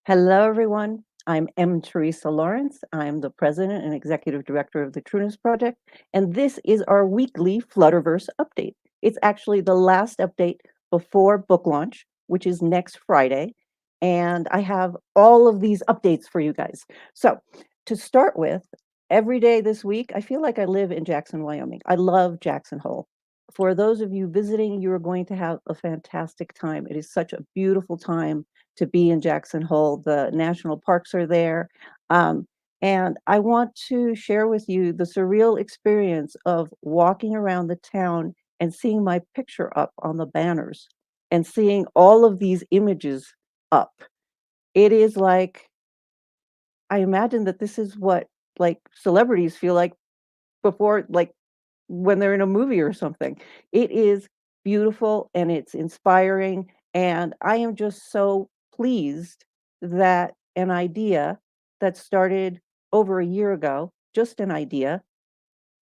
Hello, everyone. I'm M Teresa Lawrence. I'm the president and executive director of the Trueness Project, and this is our weekly Flutterverse update. It's actually the last update before book launch, which is next Friday, and I have all of these updates for you guys. So, to start with, every day this week, I feel like I live in Jackson, Wyoming. I love Jackson Hole. For those of you visiting, you are going to have a fantastic time. It is such a beautiful time to be in Jackson Hole. The national parks are there. Um, and I want to share with you the surreal experience of walking around the town and seeing my picture up on the banners and seeing all of these images up. It is like, I imagine that this is what like celebrities feel like before, like when they're in a movie or something. It is beautiful and it's inspiring. And I am just so pleased that an idea that started over a year ago, just an idea,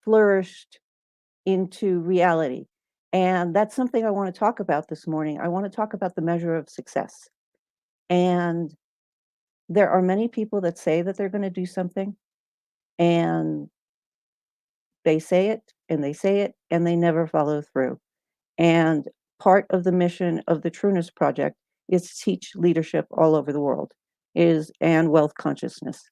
flourished into reality. And that's something I want to talk about this morning. I want to talk about the measure of success. And there are many people that say that they're going to do something and they say it and they say it and they never follow through. And part of the mission of the Trueness Project is to teach leadership all over the world is and wealth consciousness.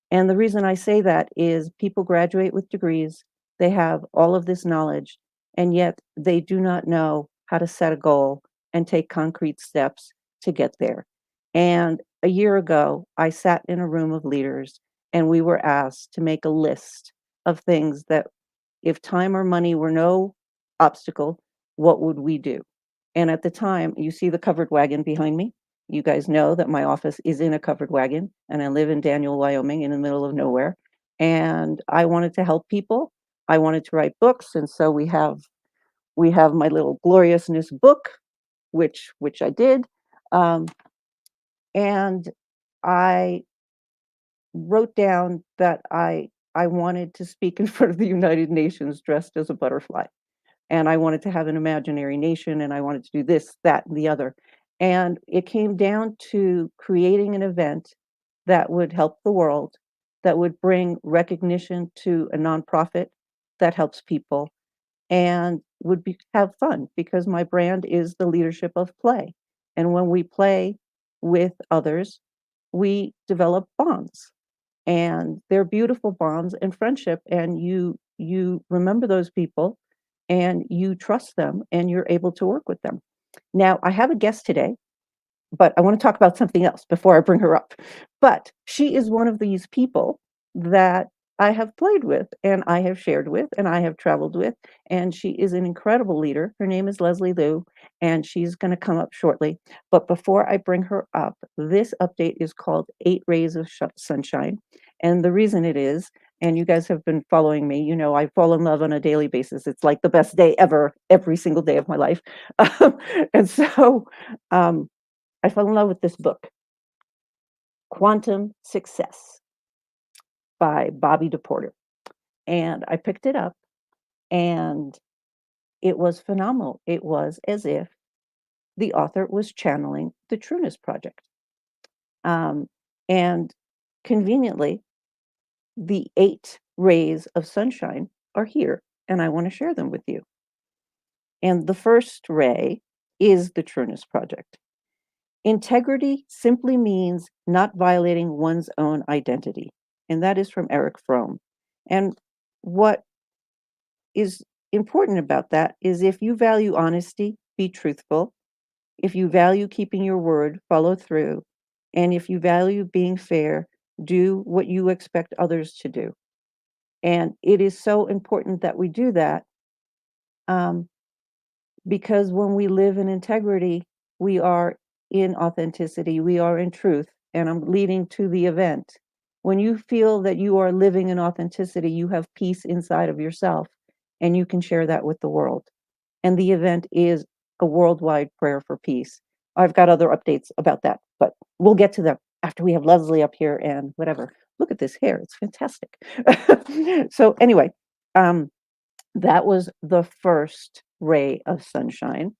And the reason I say that is people graduate with degrees, they have all of this knowledge, and yet they do not know how to set a goal and take concrete steps to get there. And a year ago, I sat in a room of leaders and we were asked to make a list of things that if time or money were no obstacle, what would we do? And at the time, you see the covered wagon behind me. You guys know that my office is in a covered wagon and I live in Daniel, Wyoming in the middle of nowhere. And I wanted to help people. I wanted to write books. And so we have my little gloriousness book, which I did. Um, and I wrote down that I wanted to speak in front of the United Nations dressed as a butterfly. And I wanted to have an imaginary nation and I wanted to do this, that, and the other. And it came down to creating an event that would help the world, that would bring recognition to a nonprofit that helps people and would be have fun because my brand is the leadership of play. And when we play with others, we develop bonds and they're beautiful bonds and friendship and you remember those people and you trust them and you're able to work with them. Now, I have a guest today, but I want to talk about something else before I bring her up. But she is one of these people that I have played with and I have shared with and I have traveled with. And she is an incredible leader. Her name is Leslie Liu, and she's going to come up shortly. But before I bring her up, this update is called Eight Rays of Sunshine. And the reason it is, and you guys have been following me, you know, I fall in love on a daily basis. It's like the best day ever, every single day of my life. And so, um, I fell in love with this book, Quantum Success by Bobby DePorter. And I picked it up and it was phenomenal. It was as if the author was channeling the Trueness Project. Um, and conveniently, the 8 rays of sunshine are here, and I want to share them with you. And the first ray is the Trueness Project. Integrity simply means not violating one's own identity. And that is from Eric Fromm. And what is important about that is if you value honesty, be truthful. If you value keeping your word, follow through. And if you value being fair, do what you expect others to do. And it is so important that we do that um, because when we live in integrity, we are in authenticity, we are in truth. And I'm leading to the event. When you feel that you are living in authenticity, you have peace inside of yourself and you can share that with the world. And the event is a worldwide prayer for peace. I've got other updates about that, but we'll get to them after we have Leslie up here and whatever. Look at this hair, it's fantastic. So anyway, um, that was the first ray of sunshine.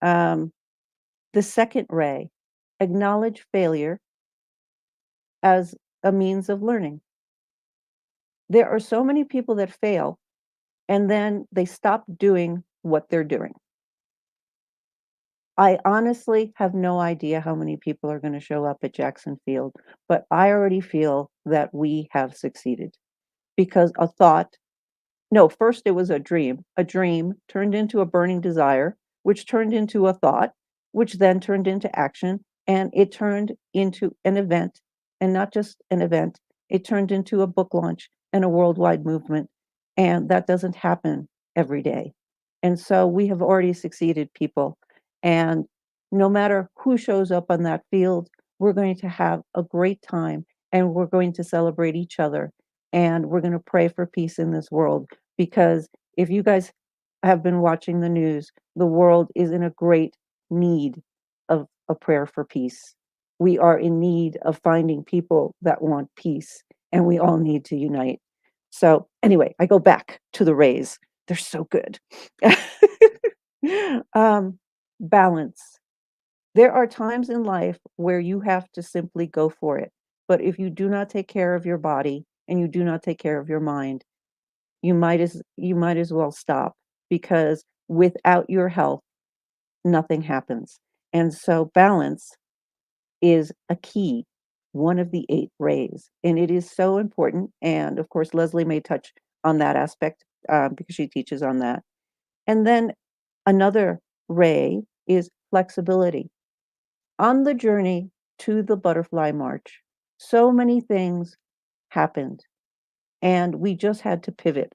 Um, the second ray, acknowledge failure as a means of learning. There are so many people that fail and then they stop doing what they're doing. I honestly have no idea how many people are going to show up at Jackson Field, but I already feel that we have succeeded because a thought no, first it was a dream. A dream turned into a burning desire, which turned into a thought, which then turned into action, and it turned into an event, and not just an event, it turned into a book launch and a worldwide movement, and that doesn't happen every day. And so we have already succeeded, people, and no matter who shows up on that field, we're going to have a great time, and we're going to celebrate each other, and we're gonna pray for peace in this world because if you guys have been watching the news, the world is in a great need of a prayer for peace. We are in need of finding people that want peace, and we all need to unite. So, anyway, I go back to the rays. They're so good. Um, balance. There are times in life where you have to simply go for it. But if you do not take care of your body and you do not take care of your mind, you might as well stop because without your health, nothing happens. And so balance is a key, one of the 8 rays, and it is so important. And of course, Leslie may touch on that aspect because she teaches on that. And then another ray is flexibility. On the journey to the butterfly march, so many things happened, and we just had to pivot.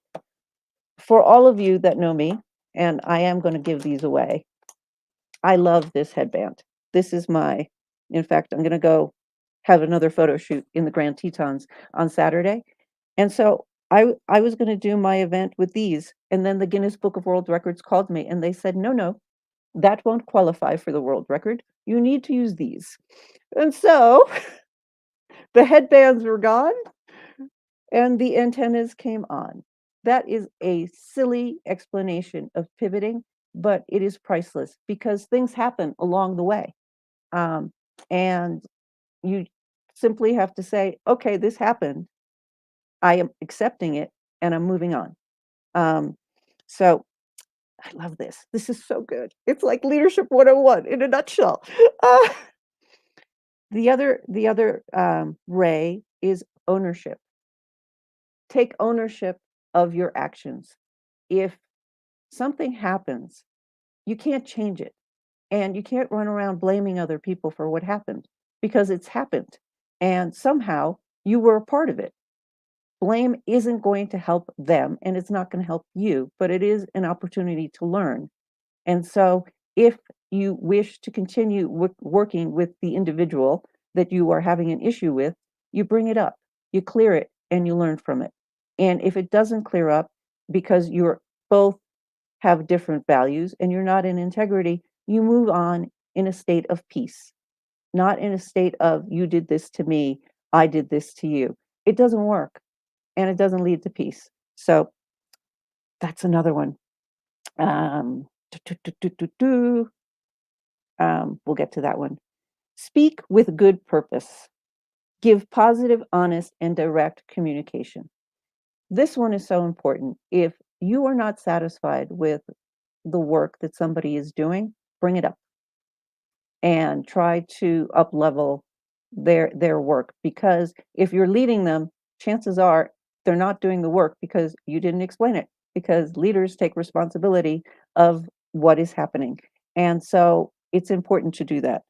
For all of you that know me, and I am going to give these away, I love this headband. This is in fact, I'm going to go have another photo shoot in the Grand Tetons on Saturday. And so I was going to do my event with these. And then the Guinness Book of World Records called me and they said, no, no, that won't qualify for the world record. You need to use these. And so the headbands were gone and the antennas came on. That is a silly explanation of pivoting, but it is priceless because things happen along the way. Um, and you simply have to say, okay, this happened. I am accepting it and I'm moving on. Um, so I love this. This is so good. It's like leadership 101 in a nutshell. Uh, the other ray is ownership. Take ownership of your actions. If something happens, you can't change it. And you can't run around blaming other people for what happened because it's happened. And somehow you were a part of it. Blame isn't going to help them and it's not going to help you, but it is an opportunity to learn. And so if you wish to continue working with the individual that you are having an issue with, you bring it up, you clear it, and you learn from it. And if it doesn't clear up because you're both have different values and you're not in integrity, you move on in a state of peace, not in a state of you did this to me, I did this to you. It doesn't work and it doesn't lead to peace. So that's another one. Um, do, do, do, do, do. We'll get to that one. Speak with good purpose. Give positive, honest, and direct communication. This one is so important. If you are not satisfied with the work that somebody is doing, bring it up and try to up level their work because if you're leading them, chances are they're not doing the work because you didn't explain it because leaders take responsibility of what is happening. And so it's important to do that.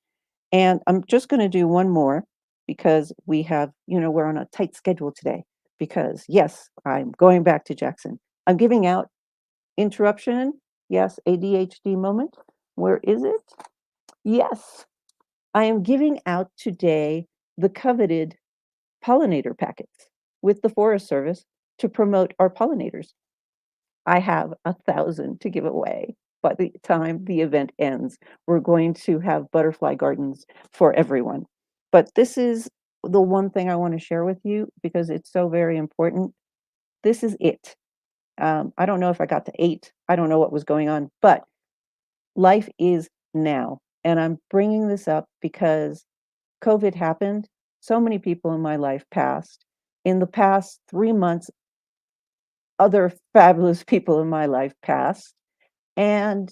And I'm just going to do one more because we're on a tight schedule today because yes, I'm going back to Jackson. I'm giving out interruption. Yes, ADHD moment. Where is it? Yes, I am giving out today the coveted pollinator packets with the Forest Service to promote our pollinators. I have 1,000 to give away by the time the event ends. We're going to have butterfly gardens for everyone. But this is the one thing I want to share with you because it's so very important. This is it. I don't know if I got to 8. I don't know what was going on, but life is now. And I'm bringing this up because COVID happened So many people in my life passed. In the past 3 months, other fabulous people in my life passed. And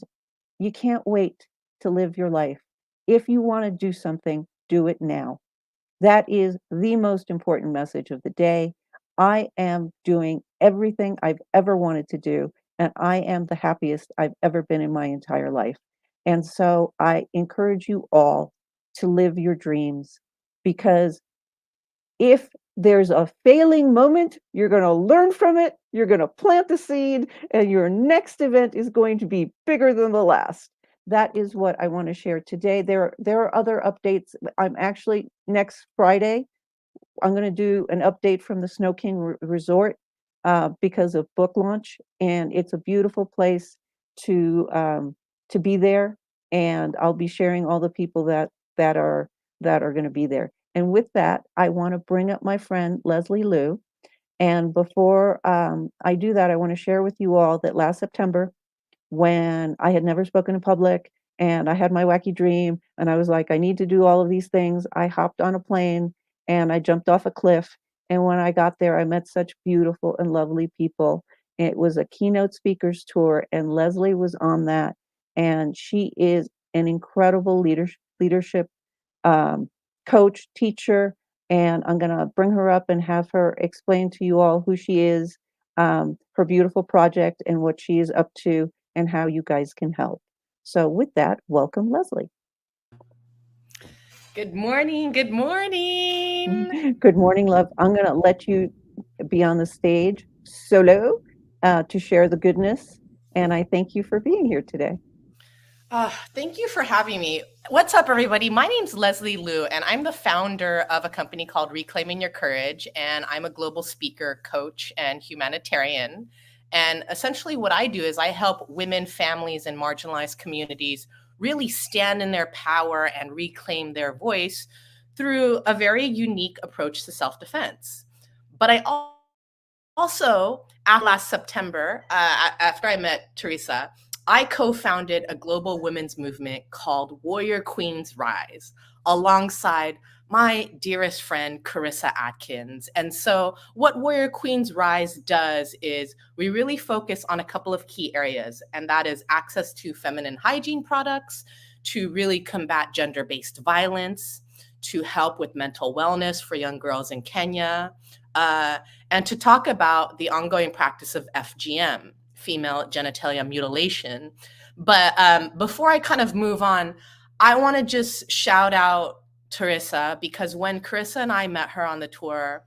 you can't wait to live your life. If you want to do something, do it now. That is the most important message of the day. I am doing everything I've ever wanted to do, and I am the happiest I've ever been in my entire life. And so I encourage you all to live your dreams, because if there's a failing moment, you're going to learn from it, you're going to plant the seed, and your next event is going to be bigger than the last. That is what I want to share today. There are other updates. I'm actually next Friday, I'm going to do an update from the Snow King Resort because of book launch, and it's a beautiful place to um, to be there. And I'll be sharing all the people that are that are going to be there. And with that, I want to bring up my friend Leslie Liu. And before I do that, I want to share with you all that last September, when I had never spoken in public and I had my wacky dream and I was like, I need to do all of these things. I hopped on a plane and I jumped off a cliff. And when I got there, I met such beautiful and lovely people. It was a keynote speakers tour, and Leslie was on that. And she is an incredible leadership um, coach, teacher, and I'm going to bring her up and have her explain to you all who she is, her beautiful project, and what she is up to, and how you guys can help. So, with that, welcome, Leslie. Good morning. Good morning. Good morning, love. I'm going to let you be on the stage solo to share the goodness. And I thank you for being here today. Thank you for having me. What's up, everybody? My name's Leslie Liu, and I'm the founder of a company called Reclaiming Your Courage. And I'm a global speaker, coach, and humanitarian. And essentially, what I do is I help women, families, and marginalized communities really stand in their power and reclaim their voice through a very unique approach to self defense. But I also, after last September, after I met Teresa, I co founded a global women's movement called Warrior Queens Rise alongside my dearest friend, Carissa Atkins. And so, what Warrior Queens Rise does is we really focus on a couple of key areas, and that is access to feminine hygiene products, to really combat gender based violence, to help with mental wellness for young girls in Kenya. Uh, and to talk about the ongoing practice of FGM, female genitalia mutilation. But before I kind of move on, I want to just shout out Teresa, because when Carissa and I met her on the tour,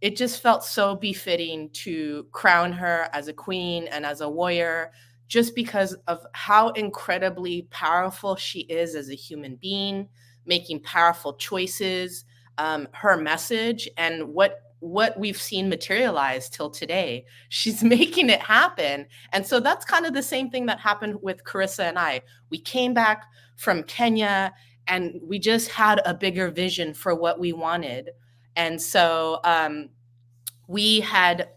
it just felt so befitting to crown her as a queen and as a warrior, just because of how incredibly powerful she is as a human being, making powerful choices, her message, and what we've seen materialize till today. She's making it happen. And so that's kind of the same thing that happened with Carissa and I. We came back from Kenya and we just had a bigger vision for what we wanted. And so we had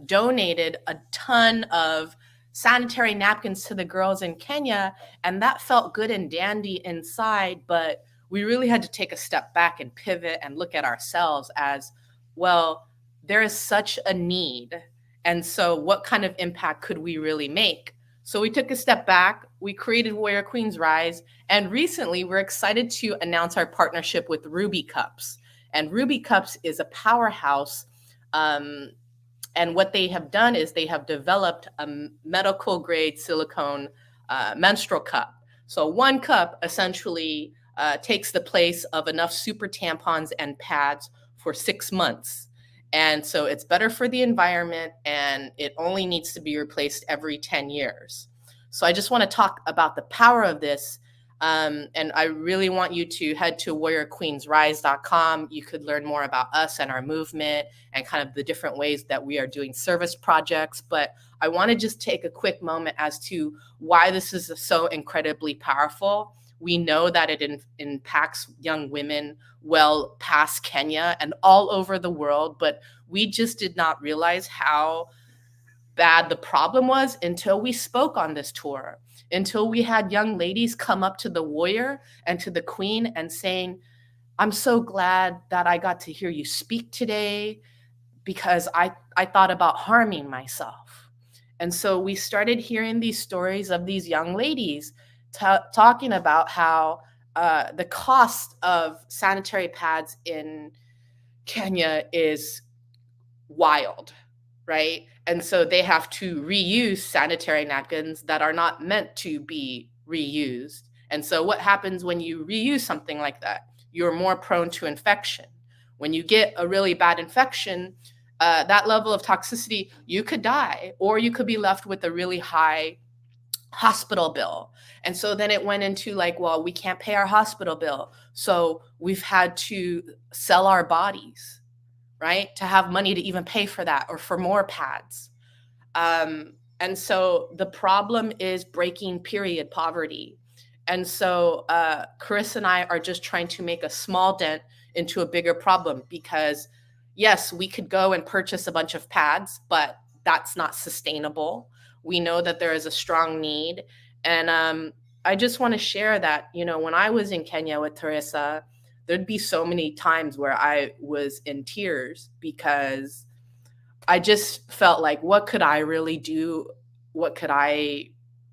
donated a ton of sanitary napkins to the girls in Kenya, and that felt good and dandy inside. But we really had to take a step back and pivot and look at ourselves as well. There is such a need. And so, what kind of impact could we really make? So, we took a step back, we created Warrior Queens Rise, and recently we're excited to announce our partnership with Ruby Cups. And Ruby Cups is a powerhouse, um, and what they have done is they have developed a medical grade silicone menstrual cup. So one cup essentially takes the place of enough super tampons and pads for 6 months. And so it's better for the environment, and it only needs to be replaced every 10 years. So I just want to talk about the power of this. And I really want you to head to warriorqueensrise.com. You could learn more about us and our movement and kind of the different ways that we are doing service projects. But I want to just take a quick moment as to why this is so incredibly powerful. We know that it impacts young women well past Kenya and all over the world, but we just did not realize how bad the problem was until we spoke on this tour, until we had young ladies come up to the warrior and to the queen and saying, I'm so glad that I got to hear you speak today because I thought about harming myself. And so we started hearing these stories of these young ladies talking about how the cost of sanitary pads in Kenya is wild, right? And so they have to reuse sanitary napkins that are not meant to be reused. And so what happens when you reuse something like that? You're more prone to infection. When you get a really bad infection, that level of toxicity, you could die, or you could be left with a really high hospital bill. And so then it went into like, well, we can't pay our hospital bill. So we've had to sell our bodies, right? To have money to even pay for that or for more pads. And so the problem is breaking period poverty. And so Chris and I are just trying to make a small dent into a bigger problem because, yes, we could go and purchase a bunch of pads, but that's not sustainable. We know that there is a strong need. And I just want to share that, you know, when I was in Kenya with Teresa, there'd be so many times where I was in tears because I just felt like, what could I really do?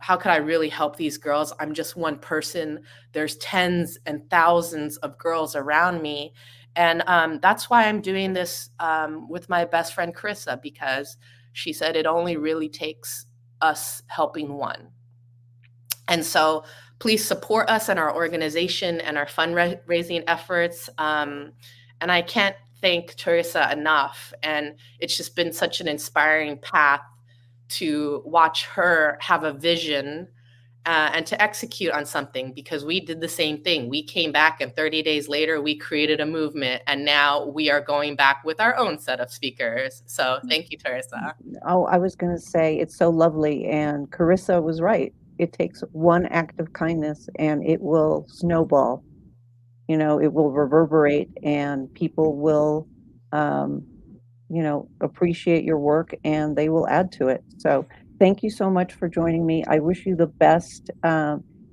How could I really help these girls? I'm just one person. There's tens and thousands of girls around me. And that's why I'm doing this with my best friend, Carissa, because she said it only really takes us helping one. And so please support us and our organization and our fundraising efforts. And I can't thank Teresa enough. And it's just been such an inspiring path to watch her have a vision and to execute on something, because we did the same thing. We came back and 30 days later, we created a movement, and now we are going back with our own set of speakers. So thank you, Teresa. Oh, I was going to say it's so lovely, and Carissa was right. It takes one act of kindness and it will snowball. You know, it will reverberate and people will, appreciate your work and they will add to it. So thank you so much for joining me. I wish you the best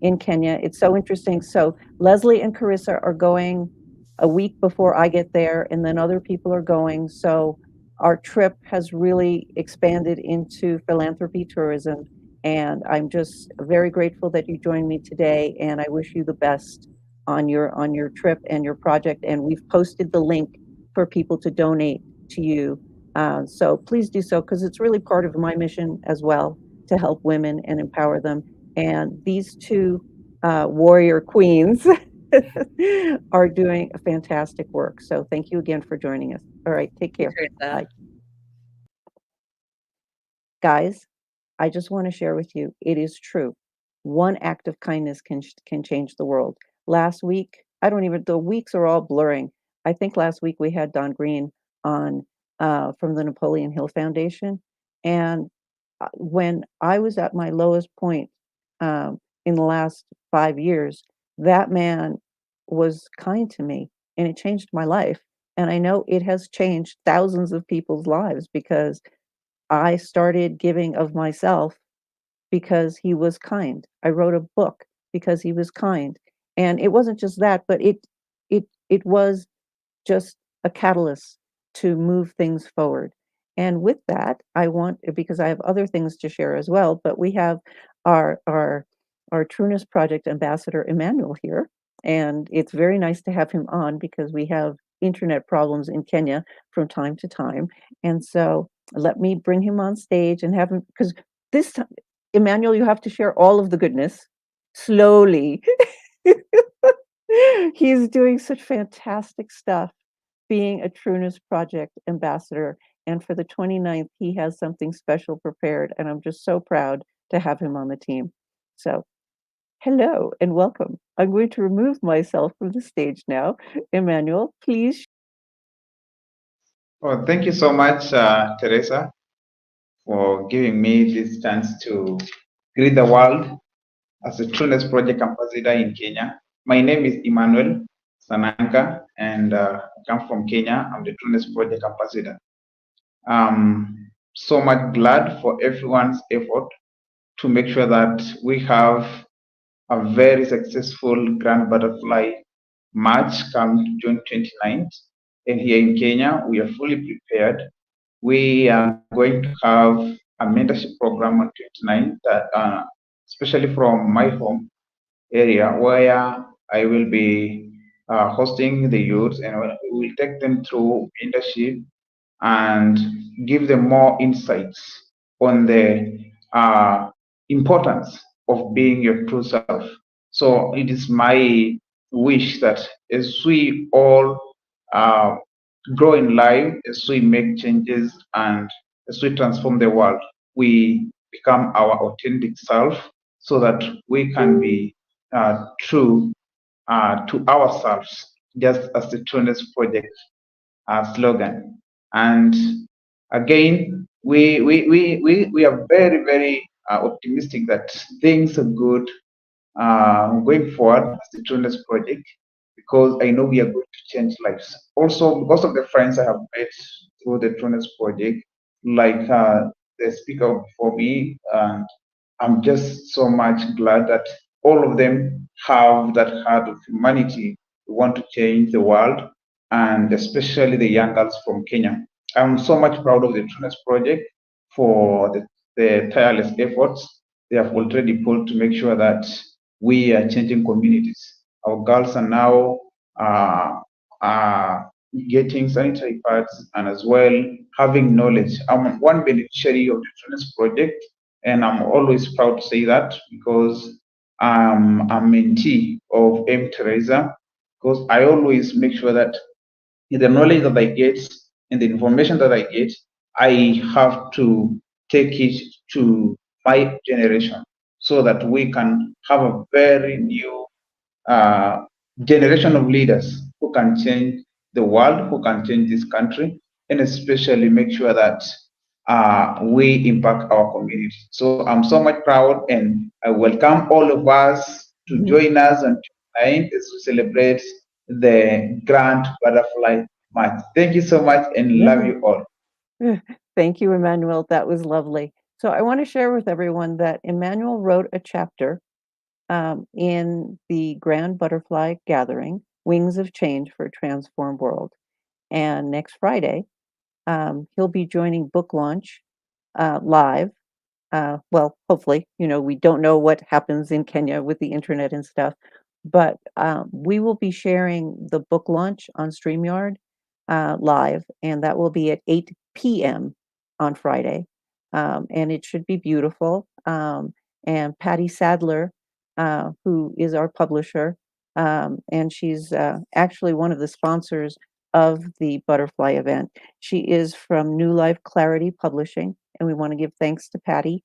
in Kenya. It's so interesting. So Leslie and Carissa are going a week before I get there, and then other people are going. So our trip has really expanded into philanthropy tourism. And I'm just very grateful that you joined me today. And I wish you the best on your trip and your project. And we've posted the link for people to donate to you. So please do so, because it's really part of my mission as well to help women and empower them. And these two warrior queens are doing a fantastic work. So thank you again for joining us. All right, take care. Bye. Guys, I just want to share with you, it is true. One act of kindness can change the world. Last week, the weeks are all blurring. I think last week we had Don Green on from the Napoleon Hill Foundation. And when I was at my lowest point in the last 5 years, that man was kind to me and it changed my life. And I know it has changed thousands of people's lives because I started giving of myself because he was kind. I wrote a book because he was kind. And it wasn't just that, but it was just a catalyst to move things forward. And with that, because I have other things to share as well, but we have our Trueness Project ambassador Emmanuel here, and it's very nice to have him on because we have internet problems in Kenya from time to time. And so let me bring him on stage and have him, because this time, Emmanuel, you have to share all of the goodness slowly. He's doing such fantastic stuff being a Trueness Project ambassador. And for the 29th, he has something special prepared. And I'm just so proud to have him on the team. So hello and welcome. I'm going to remove myself from the stage now. Emmanuel, please. Oh, thank you so much, Teresa, for giving me this chance to greet the world as a Trueness Project ambassador in Kenya. My name is Emmanuel Sananka, and I come from Kenya. I'm the Trueness Project ambassador. So much glad for everyone's effort to make sure that we have a very successful Grand Butterfly March come June 29th. And here in Kenya, we are fully prepared. We are going to have a mentorship program on 29th, especially from my home area, where I will be hosting the youth, and we will take them through mentorship and give them more insights on the importance of being your true self. So it is my wish that as we all uh, grow in life, as we make changes and as we transform the world, we become our authentic self so that we can be true to ourselves, just as the Trueness Project slogan. And again, we are very, very optimistic that things are good going forward as the Trueness Project, because I know we are going to change lives. Also, because of the friends I have met through the Trueness Project, like the speaker before me, I'm just so much glad that all of them have that heart of humanity to want to change the world, and especially the young girls from Kenya. I'm so much proud of the Trueness Project for the tireless efforts they have already put to make sure that we are changing communities. Our girls are now uh, getting sanitary pads and as well having knowledge. I'm one beneficiary of the Trueness Project, and I'm always proud to say that because I'm a mentee of M Teresa, because I always make sure that the knowledge that I get and the information that I get, I have to take it to my generation so that we can have a very new uh, generation of leaders who can change the world, who can change this country, and especially make sure that we impact our community. So I'm so much proud, and I welcome all of us to join us on tonight as we celebrate the Grand Butterfly Month. Thank you so much, and love you all. Thank you, Emmanuel. That was lovely. So I want to share with everyone that Emmanuel wrote a chapter in the Grand Butterfly Gathering, Wings of Change for a Transformed World. And next Friday, he'll be joining book launch live. Well, hopefully, we don't know what happens in Kenya with the internet and stuff, but we will be sharing the book launch on StreamYard live, and that will be at 8 p.m. on Friday. And it should be beautiful. And Patty Sadler, who is our publisher, and she's actually one of the sponsors of the butterfly event. She is from New Life Clarity Publishing, and we want to give thanks to Patty.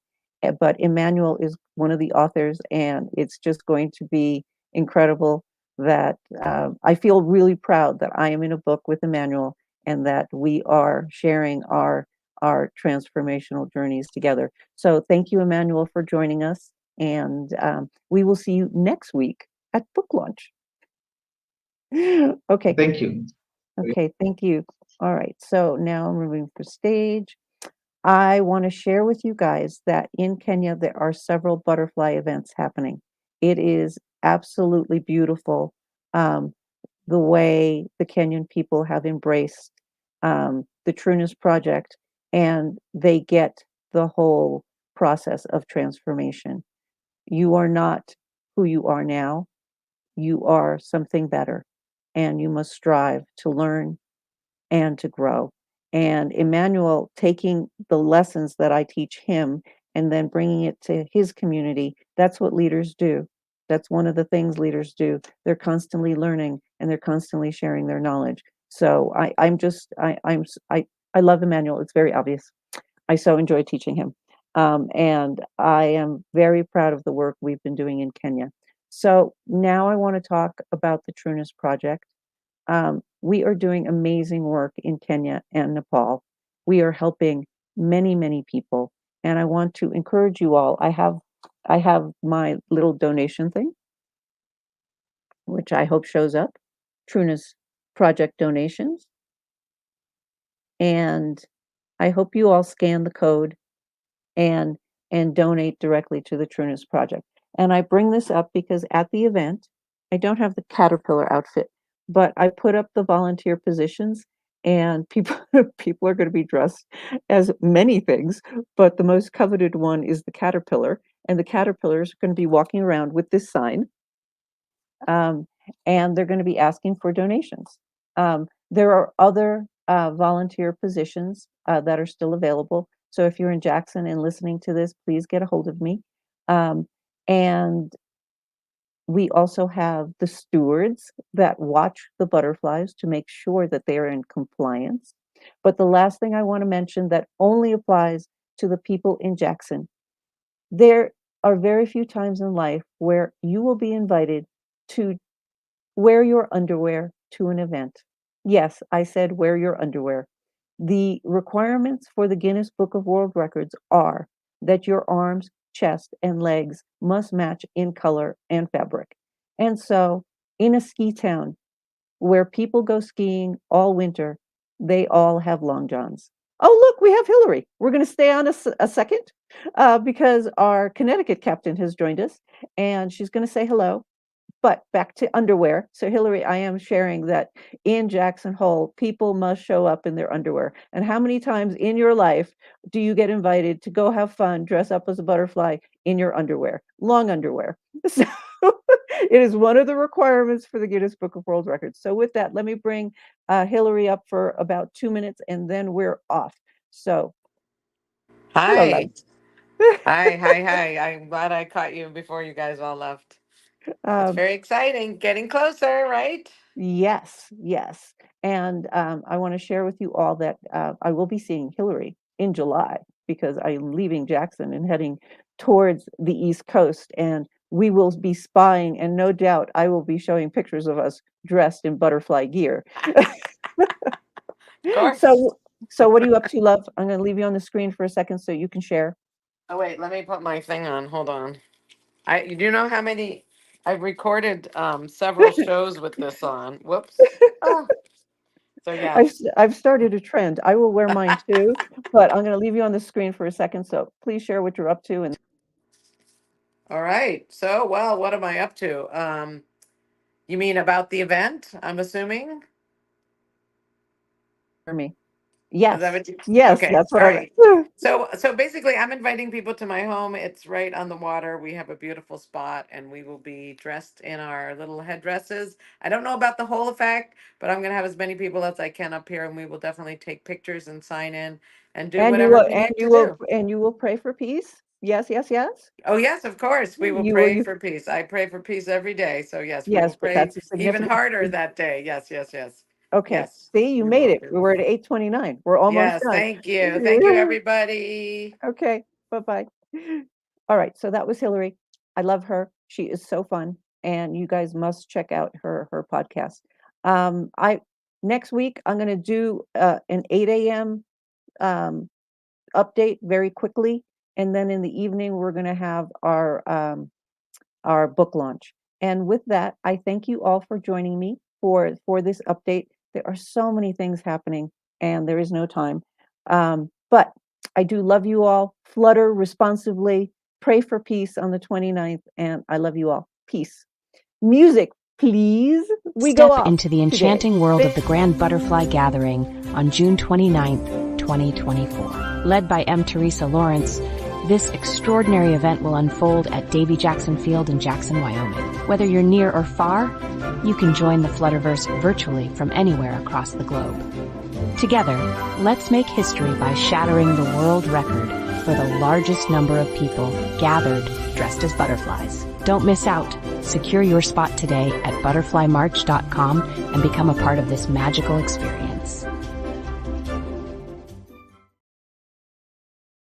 But Emmanuel is one of the authors, and it's just going to be incredible that I feel really proud that I am in a book with Emmanuel and that we are sharing our transformational journeys together. So thank you, Emmanuel, for joining us, and we will see you next week at book launch. Okay. Thank you. Okay, thank you. All right, so now I'm moving for stage. I want to share with you guys that in Kenya, there are several butterfly events happening. It is absolutely beautiful the way the Kenyan people have embraced the Trueness Project, and they get the whole process of transformation. You are not who you are now. You are something better, and you must strive to learn and to grow. And Emmanuel taking the lessons that I teach him and then bringing it to his community, that's what leaders do. That's one of the things leaders do. They're constantly learning and they're constantly sharing their knowledge. So I love Emmanuel. It's very obvious. I so enjoy teaching him. And I am very proud of the work we've been doing in Kenya. So now I want to talk about the Trueness Project. We are doing amazing work in Kenya and Nepal. We are helping many, many people. And I want to encourage you all. I have my little donation thing, which I hope shows up. Trueness Project donations. And I hope you all scan the code and donate directly to the Trueness Project. And I bring this up because at the event, I don't have the caterpillar outfit, but I put up the volunteer positions, and people people are going to be dressed as many things, but the most coveted one is the caterpillar, and the caterpillars are going to be walking around with this sign, um, and they're going to be asking for donations. There are other volunteer positions that are still available. So if you're in Jackson and listening to this, please get a hold of me. And we also have the stewards that watch the butterflies to make sure that they are in compliance. But the last thing I want to mention that only applies to the people in Jackson, there are very few times in life where you will be invited to wear your underwear to an event. Yes, I said wear your underwear. The requirements for the Guinness Book of World Records are that your arms, chest, and legs must match in color and fabric. And so, in a ski town where people go skiing all winter, they all have long johns. Oh, look, we have Hillary. We're going to stay on a second because our Connecticut captain has joined us, and she's going to say hello. But back to underwear. So Hillary, I am sharing that in Jackson Hole, people must show up in their underwear. And how many times in your life do you get invited to go have fun, dress up as a butterfly in your underwear, long underwear? So it is one of the requirements for the Guinness Book of World Records. So with that, let me bring Hillary up for about 2 minutes and then we're off. So hello, love. Hi. Hi. I'm glad I caught you before you guys all left. It's Um, very exciting. Getting closer, right? Yes. And I want to share with you all that I will be seeing Hillary in July because I'm leaving Jackson and heading towards the East Coast. And we will be spying, and no doubt I will be showing pictures of us dressed in butterfly gear. Of course. So what are you up to, love? I'm going to leave you on the screen for a second so you can share. Oh wait, let me put my thing on. Hold on. You do know how many I've recorded several shows with this on. Whoops. Oh. So yes. I've started a trend. I will wear mine too, but I'm going to leave you on the screen for a second. So please share what you're up to and All right. So, well, what am I up to? You mean about the event, I'm assuming? hear me. Is that Yes, what you? yes, Okay. that's what All I right. meant. So basically, I'm inviting people to my home. It's right on the water. We have a beautiful spot, and we will be dressed in our little headdresses. I don't know about the whole effect, but I'm going to have as many people as I can up here, and we will definitely take pictures and sign in and do And you whatever will, we and need you to will, do. and you will pray for peace. Yes. Oh yes, of course, we will You will. pray You for peace. I pray for peace every day. So yes, we will yes, but pray that's a even significant. harder that day. Yes. Okay. Yes, See, you we made will it. do. We're at 8:29. We're almost Yes, done. thank you. Thank you, everybody. Okay. Bye-bye. All right. So that was Hillary. I love her. She is so fun, and you guys must check out her podcast. I next week I'm going to do an 8 a.m. Um, update very quickly, and then in the evening we're going to have our book launch. And with that, I thank you all for joining me for this update. There are so many things happening, and there is no time. But I do love you all. Flutter responsibly. Pray for peace on the 29th, and I love you all. Peace. Music, please. We go Step off into the today. enchanting world of the Grand Butterfly Gathering on June 29th, 2024. Led by M Teresa Lawrence, this extraordinary event will unfold at Davy Jackson Field in Jackson, Wyoming. Whether you're near or far, you can join the Flutterverse virtually from anywhere across the globe. Together, let's make history by shattering the world record for the largest number of people gathered dressed as butterflies. Don't miss out. Secure your spot today at butterflymarch.com and become a part of this magical experience.